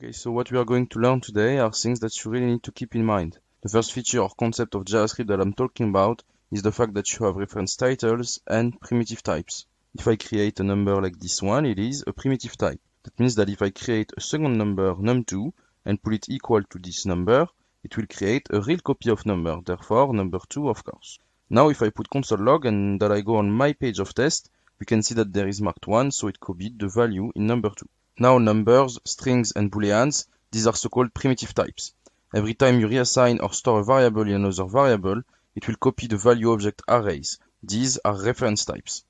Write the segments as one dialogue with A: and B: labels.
A: Okay, so what we are going to learn today are things that you really need to keep in mind. The first feature or concept of JavaScript that I'm talking about is the fact that you have reference titles and primitive types. If I create a number like this one, it is a primitive type. That means that if I create a second number, num2, and put it equal to this number, it will create a real copy of number, therefore number 2, of course. Now if I put console log and that I go on my page of test, we can see that there is marked 1, so it copied the value in number 2. Now numbers, strings, and booleans, these are so-called primitive types. Every time you reassign or store a variable in another variable, it will copy the value object arrays. These are reference types.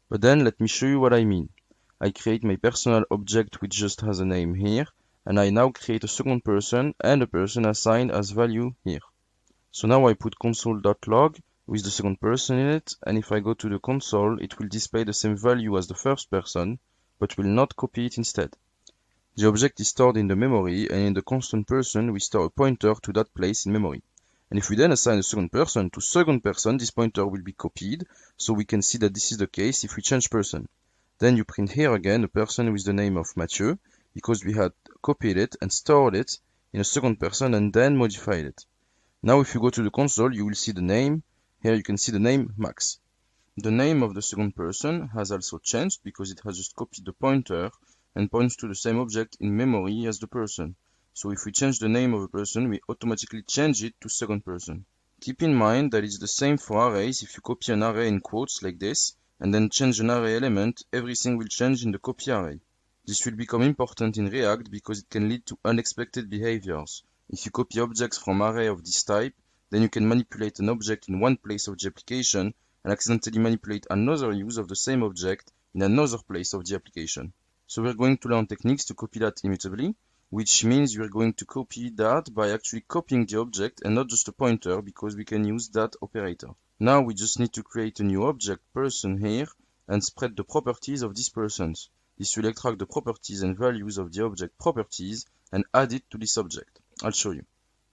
A: But then let me show you what I mean. I create my personal object which just has a name here, and I now create a second person and a person assigned as value here. So now I put console.log with the second person in it, and if I go to the console, it will display the same value as the first person, but will not copy it instead. The object is stored in the memory, and in the constant person we store a pointer to that place in memory. And if we then assign a second person to second person, this pointer will be copied, so we can see that this is the case if we change person. Then you print here again a person with the name of Mathieu, because we had copied it and stored it in a second person and then modified it. Now if you go to the console, you will see the name. Here you can see the name Max. The name of the second person has also changed because it has just copied the pointer and points to the same object in memory as the person. So if we change the name of a person, we automatically change it to second person. Keep in mind that it's the same for arrays. If you copy an array in quotes like this, and then change an array element, everything will change in the copy array. This will become important in React because it can lead to unexpected behaviors. If you copy objects from array of this type, then you can manipulate an object in one place of the application and accidentally manipulate another use of the same object in another place of the application. So we're going to learn techniques to copy that immutably, which means we're going to copy that by actually copying the object and not just a pointer, because we can use that operator. Now we just need to create a new object person here and spread the properties of these persons. This will extract the properties and values of the object properties and add it to this object. I'll show you.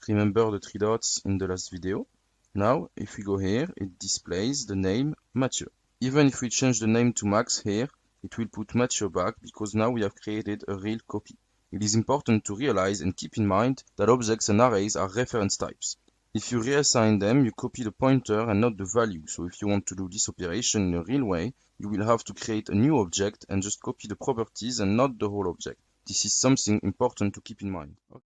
A: Remember the 3 dots in the last video? Now, if we go here, it displays the name Mathieu. Even if we change the name to Max here, it will put Mathieu back because now we have created a real copy. It is important to realize and keep in mind that objects and arrays are reference types. If you reassign them, you copy the pointer and not the value. So if you want to do this operation in a real way, you will have to create a new object and just copy the properties and not the whole object. This is something important to keep in mind. Okay.